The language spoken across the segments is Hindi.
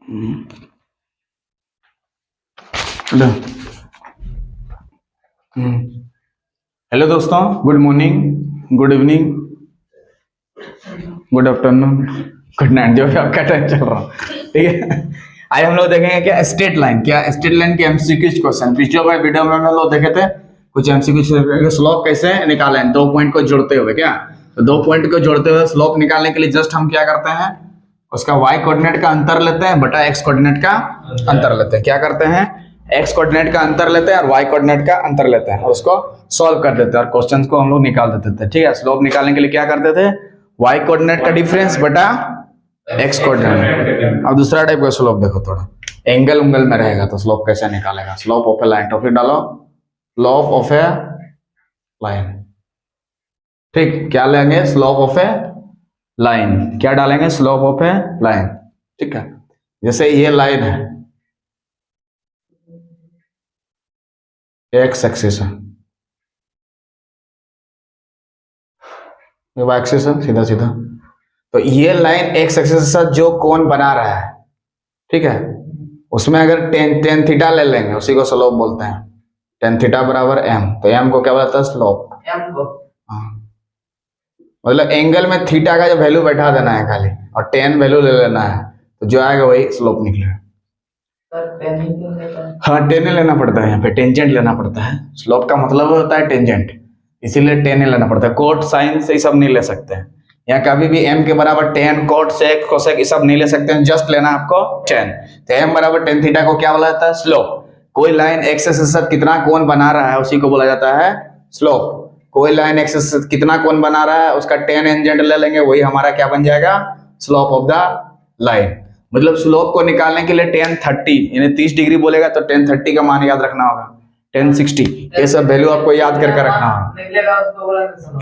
हेलो दोस्तों, good morning, good evening, good afternoon, good night, जो भी आपका टाइम चल रहा है, ठीक है। आज हम लोग देखेंगे क्या स्ट्रेट लाइन, स्ट्रेट लाइन के एमसीक्यू क्वेश्चन। पिछले वीडियो में हम लोग देखे थे कुछ एमसीक्यू स्लोप कैसे निकालें, 2 पॉइंट को जोड़ते हुए। क्या तो 2 पॉइंट को जोड़ते हुए स्लोप निकालने के लिए जस्ट हम क्या करते हैं, उसका y कोऑर्डिनेट का अंतर लेते हैं बटा x कोऑर्डिनेट का अंतर लेते हैं। क्या करते हैं, x कोऑर्डिनेट का अंतर लेते हैं और y कोऑर्डिनेट का अंतर लेते हैं और उसको सॉल्व कर देते हैं और क्वेश्चंस को हम लोग निकाल देते थे। ठीक है, स्लोप निकालने के लिए क्या करते थे, y कोऑर्डिनेट का डिफरेंस बटा x कोऑर्डिनेट। अब दूसरा टाइप का स्लोप देखो, थोड़ा एंगल उंगल में रहेगा तो स्लोप कैसे निकालेगा। Slope of A line, topic डालो, स्लोप ऑफ ए लाइन। ठीक, क्या लेंगे, स्लोप ऑफ ए लाइन। क्या डालेंगे, स्लोप ऑफ ए लाइन। ठीक है, जैसे ये लाइन है, एक्स एक्सिस है, ये वाई एक्सिस है, सीधा सीधा। तो ये लाइन एक्स एक्सिस से जो कोण बना रहा है, ठीक है, उसमें अगर टेन थीटा ले लेंगे, उसी को स्लोप बोलते हैं। टेन थीटा बराबर एम, तो एम को क्या बोलता है, स्लोप। हाँ, मतलब एंगल में थीटा का जो वैल्यू बैठा देना है खाली, और टेन वैल्यू ले लेना है, तो जो आएगा वही स्लोप निकलेगा। हाँ, टेन लेना पड़ता है, यहाँ पे टेंजेंट लेना पड़ता है। स्लोप का मतलब होता है टेंजेंट, इसीलिए टेन लेना पड़ता है। कोट साइन से ये सब नहीं ले सकते हैं, यहाँ कभी भी एम के बराबर टेन, कोट सेक कोसेक ये सब नहीं ले सकते हैं, जस्ट लेना आपको टेन। तो एम बराबर टेन थीटा को क्या बोला जाता है, स्लोप। कोई लाइन एक्स एक्सिस से कितना कोण बना रहा है उसी को बोला जाता है स्लोप। कोई लाइन एक्स एक्सिस से कितना कोण बना रहा है उसका टेन एंजेंट ले लेंगे, वही हमारा क्या बन जाएगा, स्लोप ऑफ द लाइन। मतलब स्लोप को निकालने के लिए टेन 30 यानी 30 डिग्री बोलेगा तो टेन 30 का मान याद रखना होगा, 1060 ये सब वैल्यू आपको याद करके रखना होगा।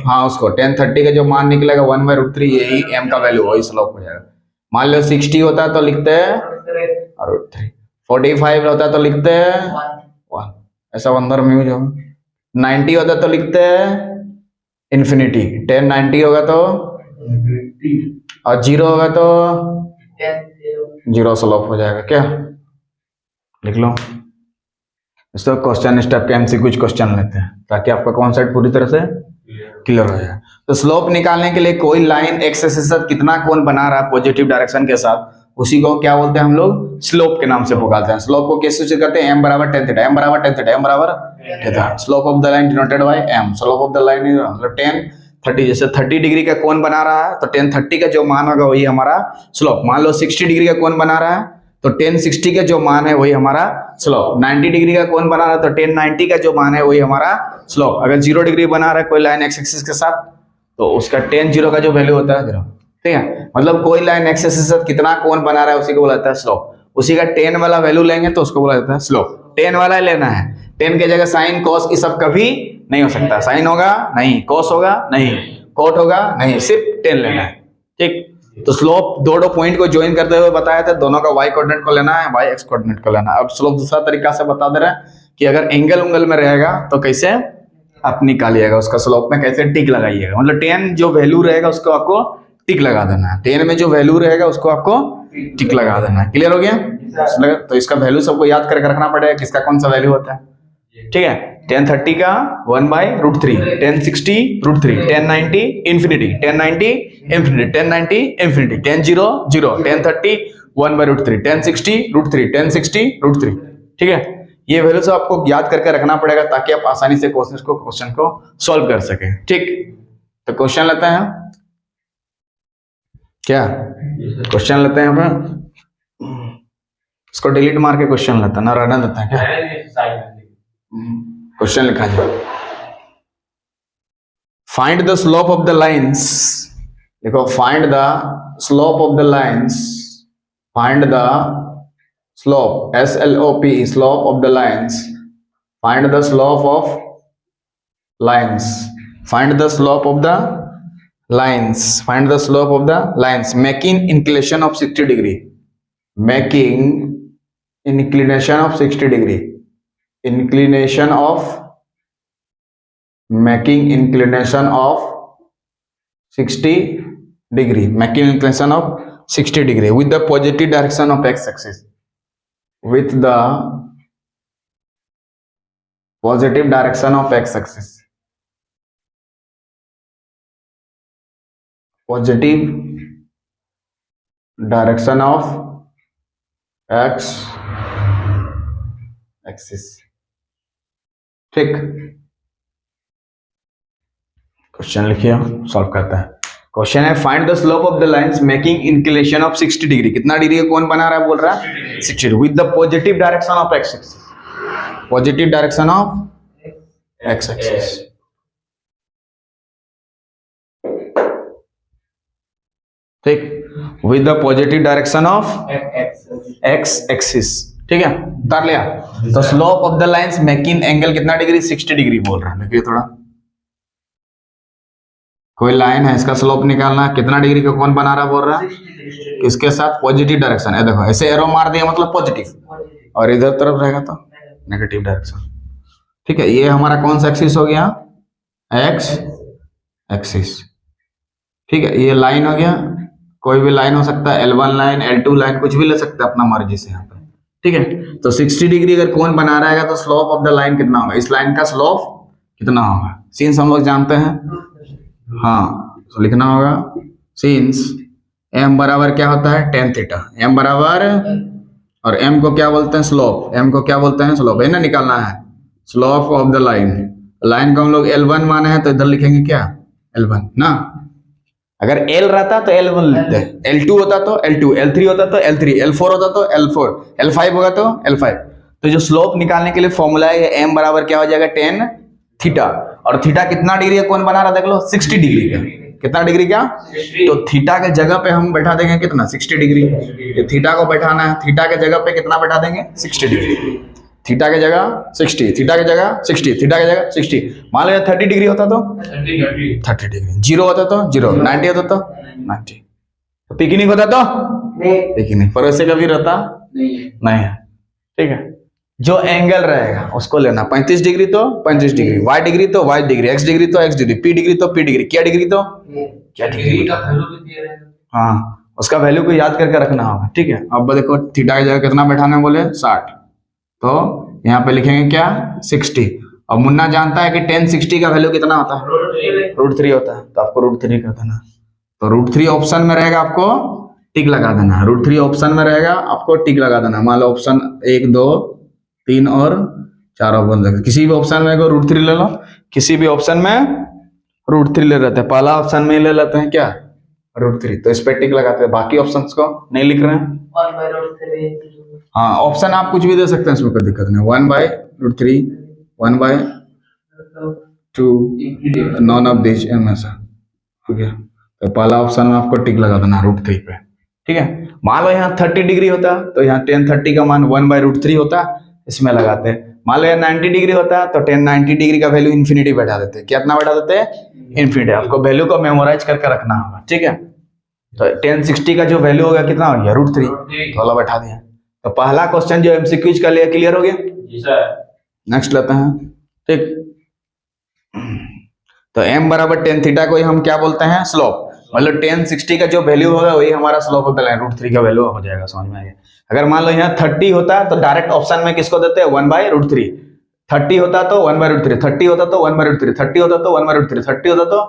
हाँ, उसको 1030 का जो मान निकलेगा 1/√3 यही m का वैल्यू, वही स्लोप हो जाएगा। मान लो 60 होता है तो लिखते हैं √3, 45 होता है तो लिखते हैं 1, ऐसा अंदर में यूज होगा। 90 होता है तो लिखते हैं इन्फिनिटी, 1090 होगा तो और 0 होगा तो 0 स्लोप हो जाएगा। क्या लिख लो, इसको क्वेश्चन स्टेप के एमसीक्यू कुछ क्वेश्चन लेते हैं ताकि आपका कॉन्सेप्ट पूरी तरह से क्लियर हो जाए। तो स्लोप निकालने के लिए कोई लाइन एक्स एक्सिस से कितना कोण बना रहा है पॉजिटिव डायरेक्शन के साथ, उसी को क्या बोलते हैं हम लोग, स्लोप के नाम से पुकारते हैं। स्लोप को कैसे सूचित करते हैं, m बराबर टेन थीटा, m बराबर टेन थीटा, m बराबर theta. Slope of the line denoted by m, slope of the line मतलब 1030, जैसे 30 डिग्री का कोण बना रहा है तो 1030 का जो मान होगा वही हमारा स्लोप। मान लो 60 डिग्री का कोण बना रहा है तो 1060 का जो मान है वही हमारा स्लोप। 90 डिग्री का कोण बना रहा है तो 1090 का जो मान है वही हमारा स्लोप। अगर 0 डिग्री बना रहा है कोई लाइन एक्स एक्सिस के साथ तो उसका 10 0 का जो वैल्यू होता है 0। ठीक है, मतलब कोई लाइन एक्स एक्सिस से कितना कोण बना रहा है उसी को बोला जाता है स्लोप। उसी का 10 वाला वैल्यू लेंगे तो उसको बोला जाता है स्लोप। 10 वाला ही लेना है, 10 के जगह साइन कॉस ये सब कभी नहीं हो सकता। साइन होगा नहीं, कॉस होगा नहीं, कोट होगा नहीं, सिर्फ 10 लेना है। ठीक, तो स्लोप दो पॉइंट को ज्वाइन करते हुए बताया था, दोनों का y कोऑर्डिनेट को लेना है, y x कोऑर्डिनेट को लेना है। अब स्लोप दूसरा तरीका से बता दे रहे हैं कि अगर एंगल उंगल में रहेगा तो कैसे आप निकालिएगा, उसका स्लोप में कैसे टिक लगाइएगा। मतलब 10 जो वैल्यू रहेगा उसको आपको टिक लगा देना है, 10 में जो वैल्यू रहेगा उसको आपको टिक लगा देना है। क्लियर हो गया? तो इसका वैल्यू सबको याद करके रखना पड़ेगा, किसका कौन सा वैल्यू होता है। ठीक है, 1030 का 1/√3, 1060 √3, 1090 इन्फिनिटी, 1090 इन्फिनिटी, 1090 इन्फिनिटी, 10 0 0, 1030 1/√3, 1060 √3, 1060 √3। ठीक है, ये वैल्यू सब आपको याद करके रखना पड़ेगा ताकि आप आसानी से क्वेश्चन को सॉल्व कर सकें। ठीक, तो क्वेश्चन लेते हैं, क्या क्वेश्चन लेते हैं हम, इसको डिलीट मार के क्वेश्चन लेते हैं ना, रहने देते हैं क्या। क्वेश्चन लिखा जाए, find the slope of the lines. देखो, find the slope of the lines, find the slope, SLOP, slope of the lines, find the slope of lines, find the slope of the lines, find the slope of the lines making inclination of 60 degree, making inclination of 60 degree, inclination of, making inclination of 60 degree, making inclination of 60 degree with the positive direction of x axis, with the positive direction of x axis, positive direction of x axis। ठीक, क्वेश्चन लिखिए, सॉल्व करता है। क्वेश्चन है find the slope of the lines making inclination of 60 degree. कितना डिग्री कौन बना रहा है, बोल रहा है 60 with the positive direction of x axis, positive direction of x axis. ठीक, with the positive direction of x axis. ठीक है, उतार लिया। तो slope of the lines making angle कितना डिग्री, 60 डिग्री बोल रहा है। देखिए थोड़ा, कोई लाइन है, इसका स्लोप निकालना है, कितना डिग्री का कौन बना रहा बोल रहा है, किसके साथ, पॉजिटिव डायरेक्शन है। देखो ऐसे एरो मार दिया मतलब पॉजिटिव, और इधर तरफ रहेगा तो नेगेटिव डायरेक्शन। ठीक है, ये हमारा कौन सा एक्सिस हो गया, एक्स एक्सिस। ठीक है, ये लाइन हो गया, कोई भी लाइन हो सकता है, L1 लाइन, L2 लाइन, कुछ भी ले सकते हैं अपना मर्जी से यहाँ पे। ठीक है, तो 60 डिग्री अगर कौन बना रहेगा तो स्लोप ऑफ द लाइन कितना होगा, इस लाइन का स्लोप कितना होगा। सिंस हम लोग जानते हैं, हाँ, तो लिखना होगा सिंस m बराबर क्या होता है, tan थीटा, m बराबर, और m को क्या बोलते हैं, स्लोप, m को क्या बोलते हैं, स्लोप है ना, निकालना है slope of the line. Line को हम लोग L1 माने हैं तो इधर लिखेंगे क्या, L1 ना। अगर L रहता तो L1 लिखते हैं, L2 होता तो L2, L3 होता तो L3, L4 होता तो L4, L5 होगा तो L5। तो जो स्लोप निकालने के लिए फॉर्मूला है, m बराबर क्या हो जाएगा, tan थीटा। और थीटा कितना डिग्री का कौन बना रहा, देख लो 60 डिग्री का। कितना डिग्री का, तो थीटा के जगह पे हम बैठा देंगे कितना, 60 डिग्री। ये थीटा को बैठाना है, थीटा के जगह पे कितना बैठा देंगे, 60 डिग्री। थीटा के जगह 60, थीटा के जगह 60, थीटा के जगह 60। मान लो 30 डिग्री होता तो 30 डिग्री, 0 होता तो 0, 90 होता तो 90, पिकनिक होता तो पिकनिक, पर वैसे कभी रहता नहीं है। ठीक है, जो एंगल रहेगा उसको लेना, 35 डिग्री तो 35 डिग्री, y डिग्री तो y डिग्री, x डिग्री तो x डिग्री, p डिग्री तो p डिग्री, क्या डिग्री तो क्या डिग्री का वैल्यू भी दिया रहेगा। हाँ, उसका वैल्यू को याद करके रखना होगा। ठीक है, अब देखो थीटा की जगह कितना बैठाना है, बोले 60, तो यहाँ पे लिखेंगे क्या, 60। और मुन्ना जानता है कि tan 60 का वैल्यू कितना होता है, √3 होता है, तो आपको √3 कर देना। तो √3 ऑप्शन में रहेगा, आपको टिक लगा देना। √3 ऑप्शन में रहेगा, आपको टिक लगा देना। मान लो ऑप्शन 1, 2, 3 और 4 ऑप्शन, किसी भी ऑप्शन में √3 ले लो, किसी भी ऑप्शन में √3 ले लेते हैं। पहला ऑप्शन में ले लेते हैं क्या, √3, तो इस पे टिक लगाते हैं, बाकी ऑप्शंस को नहीं लिख रहे हैं। हाँ, ऑप्शन आप कुछ भी दे सकते हैं, इसमें कोई दिक्कत नहीं। 1/√3, 1/2, नॉन ऑफ दिस, ऐसा हो गया। तो पहला ऑप्शन में आपको टिक लगा देना √3 पे। ठीक है, मान लो यहाँ 30 डिग्री होता तो यहाँ tan 30 का मान 1/√3 होता, इसमें लगाते हैं। मान लो यहाँ 90 डिग्री होता तो tan 90 डिग्री का वैल्यू इन्फिनिटी बैठा देते। कितना बैठा देते हैं, इन्फिनिटी। आपको वैल्यू को मेमोराइज करके रखना होगा। ठीक है, तो tan 60 का जो वैल्यू होगा कितना हो गया, √3, तो वाला बैठा दिया। तो पहला क्वेश्चन जो MCQs का लिए क्लियर हो गया जी सर। नेक्स्ट लेते हैं। ठीक, तो m बराबर tan थीटा को हम क्या बोलते हैं, स्लोप। मतलब tan 60 का जो वैल्यू होगा वही हमारा स्लोप होता है, √3 का वैल्यू हो जाएगा। समझ में आ गया। अगर मान लो यहाँ 30 होता तो डायरेक्ट ऑप्शन में किसको देते हैं, 1/√3। 30 होता तो 1/√3, 30 होता तो 1/√3, 30 होता तो 1/√3, 30 होता तो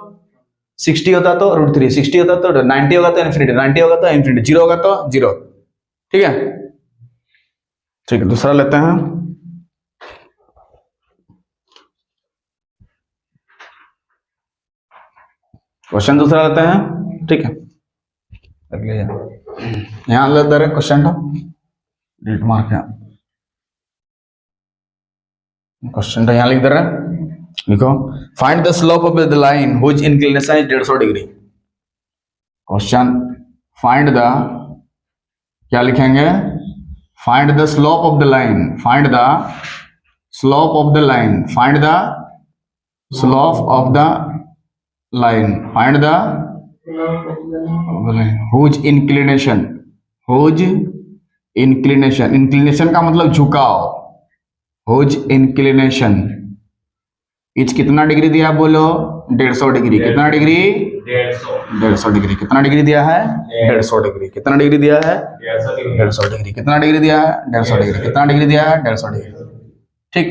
60 होता तो √3, 60 होता तो 90 होगा तो इन्फिनिटी, 90 होगा तो इन्फिनिटी, 0 होगा तो 0। ठीक है, ठीक है, दूसरा लेते हैं। क्वेश्चन दूसरा लेते हैं। ठीक है, अगले यहाँ ले दे रहे क्वेश्चन का डिलीट मार के, क्वेश्चन तो यहाँ लिख दे रहे हैं। लिखो find the slope of the line which inclination is 150 degree. Question find the, क्या लिखेंगे, find the slope of the line, find the slope of the line, find the slope of the line, find the which inclination, which inclination, inclination का मतलब झुकाव, व्हिच इंक्लिनेशन इच कितना डिग्री दिया बोलो? 150 डिग्री। कितना डिग्री? 150 डिग्री। कितना डिग्री दिया है? 150 डिग्री। कितना डिग्री दिया है? 150 डिग्री। कितना डिग्री दिया है? 150 डिग्री। कितना डिग्री दिया है? 150 डिग्री। ठीक,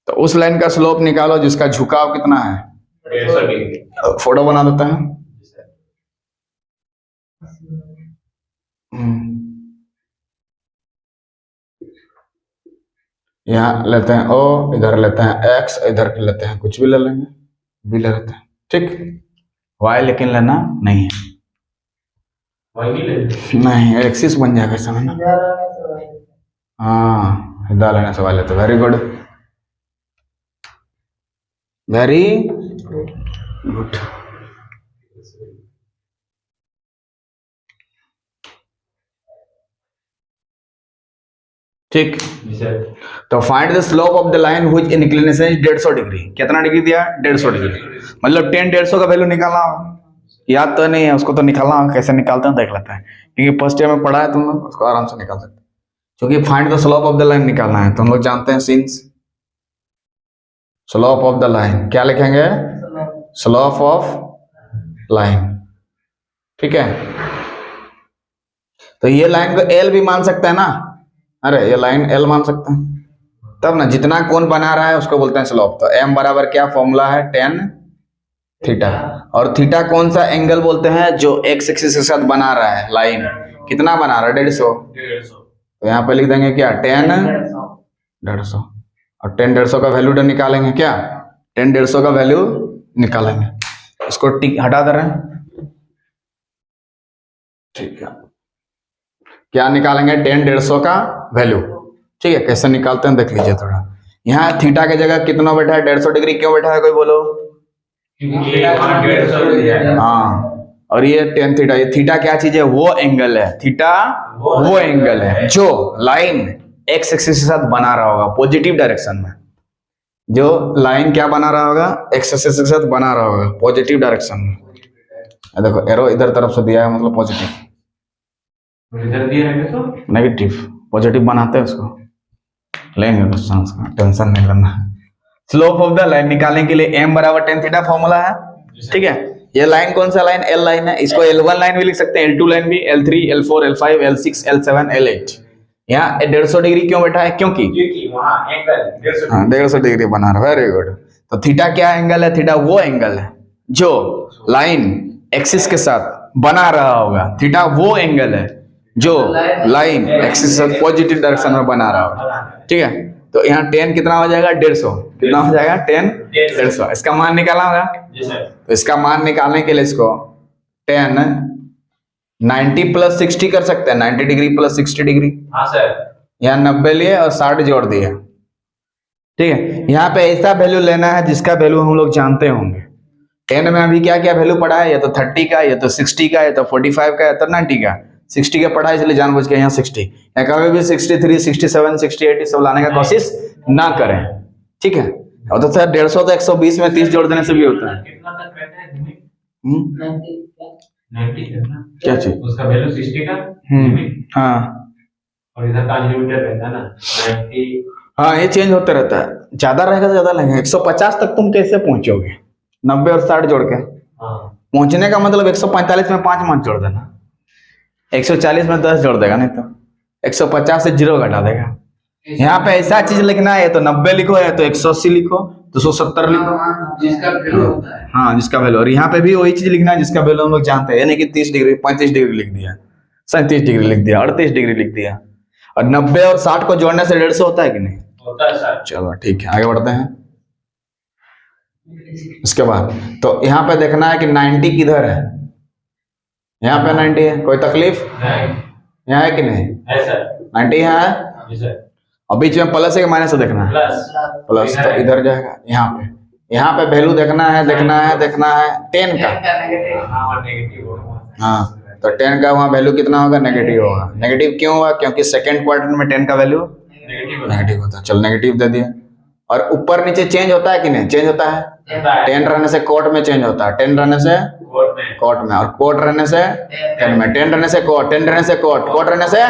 तो उस लाइन का स्लोप निकालो जिसका झुकाव कितना है? 150 डिग्री। फोटो बना देता है। यहाँ लेते हैं O, इधर लेते हैं X, इधर लेते हैं कुछ भी ले लेंगे, भी ले लेते हैं। ठीक, Y लेकिन लेना नहीं है। नहीं, एक्सिस बन जाएगा समझ ना। हाँ, इधर लेने से Y लेते। Very good, very good. ठीक, तो find the slope of the line which inclination is 150 degree. कितना डिग्री दिया? 150 डिग्री। मतलब 10 150 का वैल्यू निकालना याद तो नहीं है, उसको तो निकालना कैसे निकालते हैं देख लेते हैं, क्योंकि फर्स्ट ईयर में पढ़ा है तुम लोग, उसको आराम से निकाल सकते हैं। क्योंकि find the slope of the line निकालना है, तुम लोग जानते हैं since slope of the line क्या लिखेंगे? Slope of line. ठीक है, तो ये लाइन को एल भी मान सकते हैं ना। अरे ये लाइन एल मान सकते हैं, तब ना जितना कोण बना रहा है उसको बोलते हैं स्लोप। तो एम बराबर क्या फॉर्मूला है? tan theta. और थीटा कौन सा एंगल बोलते हैं जो एक्स एक्सिस के साथ बना रहा है लाइन? कितना बना रहा है? 150। तो यहाँ पे लिख देंगे क्या? tan 150। और tan 150 का वैल्यू निकालेंगे क्या? tan 150 का वैल्यू निकालेंगे, इसको टिक हटा दे रहे हैं। ठीक है, क्या निकालेंगे? tan 150 का वैल्यू। ठीक है, कैसे निकालते हैं देख लीजिए थोड़ा। यहाँ थीटा की जगह कितना बैठा है? 150 डिग्री क्यों बैठा है कोई बोलो? हाँ, और ये tan थीटा, ये थीटा क्या चीज है? वो एंगल है, थीटा वो एंगल है जो लाइन एक्स एक्सिस के साथ बना रहा होगा पॉजिटिव डायरेक्शन में। जो लाइन क्या बना रहा होगा? एक्स एक्सिस के साथ बना रहा होगा पॉजिटिव डायरेक्शन में। देखो एरो इधर तरफ से दिया है, मतलब पॉजिटिव। इधर दिया है तो नेगेटिव, पॉजिटिव बनाते हैं उसको, लेंगे क्वेश्चन, उसका टेंशन नहीं लेना है। स्लोप ऑफ द लाइन निकालने के लिए m बराबर tan थीटा फॉर्मूला है। ठीक है, ये लाइन कौन सा लाइन? L लाइन है, इसको L1 लाइन भी लिख सकते हैं, L2 लाइन भी, L3, L4, L5, L6, L7, L8। यहाँ 150 डिग्री क्यों बैठा है? क्योंकि वहाँ एंगल 150 हाँ 150 डिग्री बना रहा है। Very good. तो थीटा क्या एंगल है? थीटा वो एंगल है जो लाइन एक्सिस के साथ बना रहा होगा। थीटा वो एंगल है जो लाइन एक्सिस के साथ पॉजिटिव डायरेक्शन में बना रहा होगा। ठीक है, तो यहाँ tan कितना हो जाएगा? 150। कितना हो जाएगा? tan 150। इसका मान निकालना होगा। तो इसका मान निकालने के लिए इसको tan 90 प्लस 60 कर सकते हैं, 90 डिग्री प्लस 60 डिग्री। हाँ सर, यहाँ 90 लिए और 60 जोड़ दिए। ठीक है, यहाँ पे ऐसा वैल्यू लेना है जिसका वैल्यू हम लोग जानते होंगे। tan में अभी क्या क्या वैल्यू पड़ा है? या तो 30 का, या तो 60 का, या तो 45 का, या तो 90 का। 60 का पढ़ा है इसलिए जानबूझ के यहाँ 60, या कभी भी 63, 67, 68 सब लाने का कोशिश ना करें। ठीक है, और तो सर 150 तो 120 में 30 जोड़ देने से भी होता है। कितना तक रहता है? 90 कितना? क्या चीज? उसका वैल्यू 60 का। हाँ, और इधर का लिमिटेड रहता है ना 90। हाँ ये चेंज होते रहता है, ज्यादा रहेगा तो ज्यादा लेंगे। 150 तक तुम कैसे पहुंचोगे? 90 और 60 जोड़ के। हाँ, पहुंचने का मतलब 145 में 5 मान जोड़ देना, 140 में 10 जोड़ देगा, नहीं तो 150 से 0 घटा देगा। यहाँ पे ऐसा चीज लिखना है, तो 90 लिखो या तो 180 लिखो, 270 लिखो, जिसका वैल्यू होता है। हाँ जिसका वैल्यू। और यहाँ पे भी वही चीज लिखना है जिसका वैल्यू हम लोग जानते हैं, यानी कि 30 डिग्री, 35 डिग्री लिख दिया, 37 डिग्री लिख दिया, 38 डिग्री लिख दिया। और 90 और 60 को जोड़ने से 150 होता है कि नहीं? होता है सर। चलो ठीक है, आगे बढ़ते हैं। इसके बाद तो यहाँ पे देखना है कि 90 किधर है। यहाँ पे 90 है, कोई तकलीफ यहाँ है कि नहीं? है सर। 90 यहाँ है, जी सर। और बीच में प्लस है कि माइनस है देखना है? प्लस, तो इधर जाएगा। यहाँ पे वैल्यू देखना है 10 का। हाँ, तो 10 का वहाँ वैल्यू कितना होगा? नेगेटिव होगा। नेगेटिव क्यों हुआ? क्योंकि सेकंड क्वाड्रेंट में 10 का वैल्यू नेगेटिव होता है। चलो नेगेटिव दे दिया। और ऊपर नीचे चेंज होता है कि नहीं? चेंज होता है। 10 रहने से कोट में चेंज होता है, 10 रहने से कोट में, और कोट रहने से 10 में, 10 रहने से कोट, 10 रहने से कोट, कोट रहने से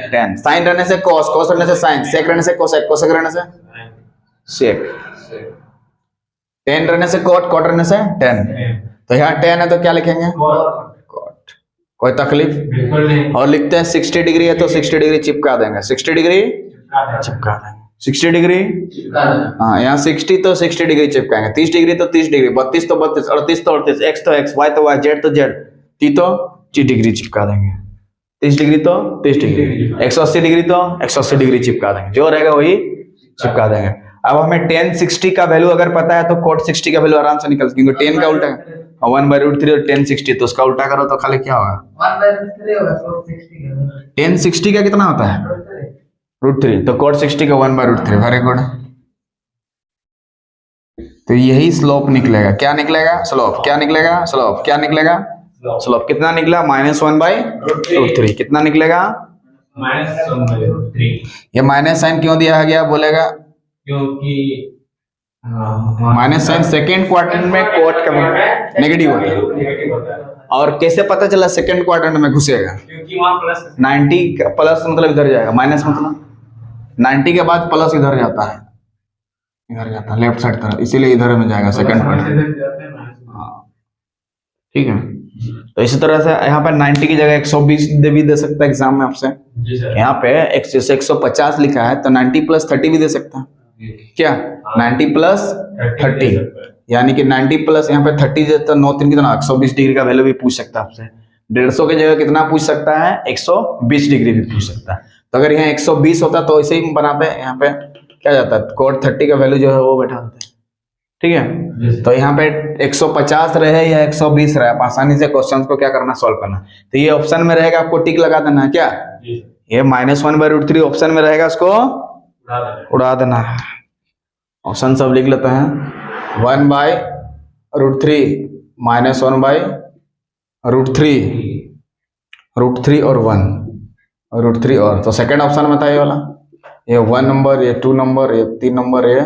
10, साइन रहने से कोस, कोस रहने से साइन, सेक रहने से कोसेक, कोसेक रहने से सेक। टेन रहने से कोट, कोट रहने से टेन। तो यहाँ टेन है तो क्या लिखेंगे? कोट। कोई तकलीफ? बिल्कुल नहीं। और लिखते हैं 60 डिग्री है तो 60 डिग्री चिपका देंगे, 60 डिग्री चिपका देंगे, 60 डिग्री। हाँ, यहाँ 60 तो 60 डिग्री चिपकाएंगे, 30 डिग्री तो 30 डिग्री, 32 तो 32, 38 तो 38, एक्स तो एक्स, वाई तो वाई, जेड तो जेड, टी तो टी डिग्री चिपका देंगे। 30 डिग्री तो 30 डिग्री, 180 डिग्री तो 180 डिग्री चिपका देंगे, जो रहेगा वही चिपका देंगे। अब हमें tan 60 का वैल्यू अगर पता है तो cot 60 का वैल्यू आराम से निकल, क्योंकि tan का उल्टा है 1/√3 और tan 60, तो उसका उल्टा करो तो खाली क्या होगा? 1/3 होगा, cot 60 का। tan 60 का कितना होता है? √3, तो cot 60 का 1/√3। Very good. तो यही स्लोप निकलेगा। क्या निकलेगा? स्लोप। क्या निकलेगा? स्लोप। क्या निकलेगा? स्लोप। कितना निकला? -1/√3। कितना निकलेगा? -1/√3। ये माइनस साइन क्यों दिया गया बोलेगा? क्योंकि माइनस साइन सेकेंड क्वाड्रेंट में कोट का नेगेटिव होता है। और कैसे पता चला सेकेंड क्वाड्रेंट में घुसेगा? क्योंकि वहाँ प्लस 90 का प्लस मतलब इधर जाएगा, माइनस मतलब 90 के बाद प्लस इधर जाता है, इधर जाता है लेफ्ट साइड तरफ, इसीलिए इधर में जाएगा सेकेंड क्वाड्रेंट। हाँ, ठीक है। तो इसी तरह से यहाँ पे 90 की जगह 120 भी दे सकता है एग्जाम में आपसे। यहाँ पे जैसे 150 लिखा है तो 90 + 30 भी दे सकता है। क्या? 90 + 30, यानी कि 90 प्लस यहाँ पे 30 देता है, 9 3 कितना? 120 डिग्री का वैल्यू भी पूछ सकता है आपसे। 150 की जगह कितना पूछ सकता है? 120 डिग्री भी पूछ सकता है। तो अगर यहाँ 120 होता तो ऐसे ही बनाते हैं, यहाँ पे क्या जाता है? cot 30 का वैल्यू जो है वो बैठा देते हैं, ठीक है। तो यहाँ पे 150 रहे या 120 रहे, आप आसानी से क्वेश्चंस को क्या करना? सॉल्व करना। तो ये ऑप्शन में रहेगा, आपको टिक लगा देना है। क्या? ये -1/√3 ऑप्शन में रहेगा, उसको उड़ा देना है। ऑप्शन सब लिख लेते हैं। 1/√3 -1/√3, √3 और 1, √3 और, तो सेकेंड ऑप्शन में था ये वाला। ये 1 नंबर, ये 2 नंबर, ये 3 नंबर, ये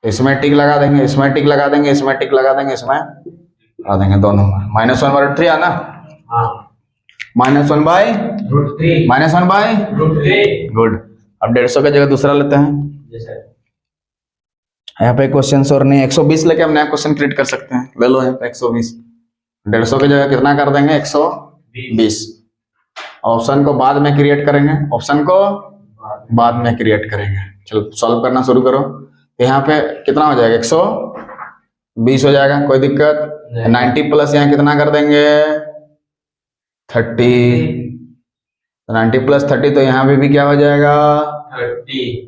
इसमें टिक लगा देंगे, इसमें टिक लगा देंगे, इसमें टिक लगा देंगे, इसमें लगा देंगे 2 नंबर। -1/√3 आना, -1/√3, -1/√3। गुड। अब 150 की जगह दूसरा लेते हैं। यहाँ पे क्वेश्चन और नहीं, 120 लेके हम नया क्वेश्चन क्रिएट कर सकते हैं। ले लो यहाँ पे 120, 150 की जगह कितना कर देंगे? 120। ऑप्शन को बाद में क्रिएट करेंगे, ऑप्शन को बाद में क्रिएट करेंगे। चलो सॉल्व करना शुरू करो। तो यहाँ पे कितना हो जाएगा? 120 हो जाएगा, कोई दिक्कत? 90 प्लस यहाँ कितना कर देंगे? 30। 90 + 30, तो यहाँ पे भी क्या हो जाएगा?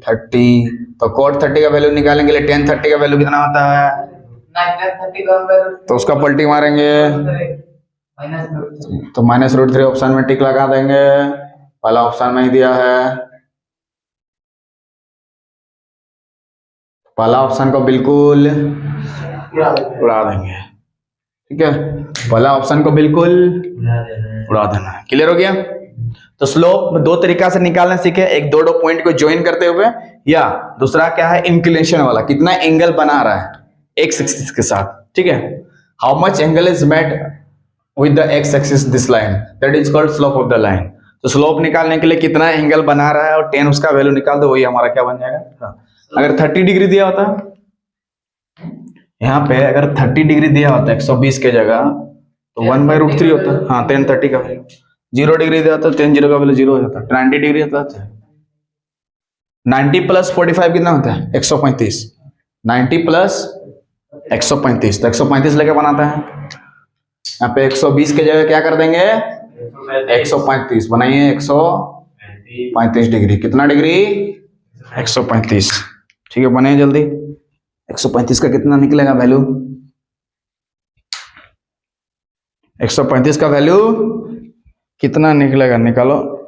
30। तो cot 30 का वैल्यू निकालने के लिए tan 30 का वैल्यू कितना होता है? 30 का 1/√3, तो उसका पलटी मारेंगे, तो -√3 ऑप्शन में टिक लगा देंगे। पहला ऑप्शन में ही दिया है, पहला ऑप्शन को बिल्कुल उड़ा देंगे, ठीक है। पहला ऑप्शन को बिल्कुल उड़ा देना। क्लियर हो गया? तो स्लोप दो तरीका से निकालना सीखे, एक दो पॉइंट को ज्वाइन करते हुए, या दूसरा क्या है? इंक्लिनेशन वाला, कितना एंगल बना रहा है एक्स एक्सिस के साथ, ठीक है। How much angle is made with the x axis this line, that is called slope of the line. तो स्लोप निकालने के लिए कितना एंगल बना रहा है और tan उसका वैल्यू निकाल दो, वही हमारा क्या बन जाएगा? अगर 30 डिग्री दिया होता, यहाँ पे अगर 30 डिग्री दिया होता 120 के जगह, तो 1/√3 होता। हाँ, tan 30 का वैल्यू 0 डिग्री दिया था, tan 0 का वैल्यू 0 हो जाता। 90 डिग्री होता है, 90 + 45 कितना होता है? 135। 90 + 135, तो 135 लेके बनाता है। यहाँ पे 120 के जगह क्या कर देंगे? 135 बनाइए, 135 डिग्री। कितना डिग्री? 135, ठीक है। बने जल्दी। 135 का कितना निकलेगा वैल्यू? 135 का वैल्यू कितना निकलेगा? निकालो।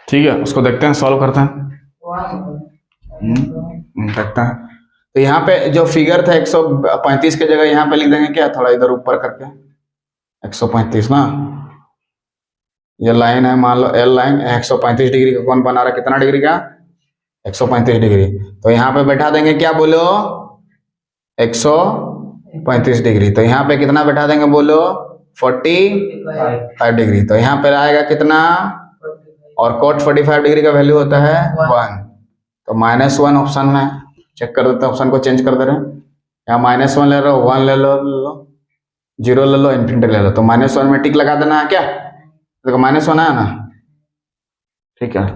ठीक है, उसको देखते हैं, सॉल्व करते हैं। देखते हैं। तो यहाँ पे जो फिगर था 135 के जगह यहाँ पे लिख देंगे क्या? थोड़ा इधर ऊपर करके 135 ना, ये लाइन है मान लो एल लाइन, 135 डिग्री का कौन बना रहा है, कितना डिग्री का, 135 डिग्री। तो यहाँ पे बैठा देंगे क्या बोलो, 135 डिग्री। तो यहाँ पे कितना बैठा देंगे बोलो, 45 डिग्री। तो यहाँ पे आएगा कितना, और कोट 45 डिग्री का वैल्यू होता है 1। तो -1 ऑप्शन में चेक कर देते हैं, ऑप्शन को चेंज कर दे रहे हैं। यहाँ -1 ले लो, 1 ले लो, 0 ले लो, इन्फिनिटी ले लो। तो -1 में टिक लगा देना है क्या, देखो -1 है ना, ठीक है।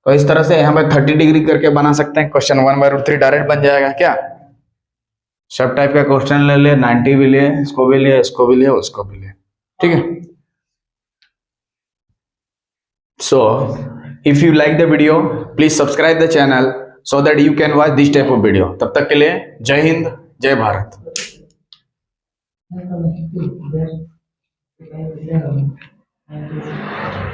तो इस तरह से यहाँ पे 30 डिग्री करके बना सकते हैं क्वेश्चन। 1/√3 डायरेक्ट बन जाएगा क्या। सब टाइप का क्वेश्चन ले ले, 90 भी ले, इसको भी ले, इसको भी ले, उसको भी ले, ठीक है। So if you like the video, please subscribe the channel so that you can watch this type of video. तब तक के लिए जय हिंद, जय भारत। Não, não, não.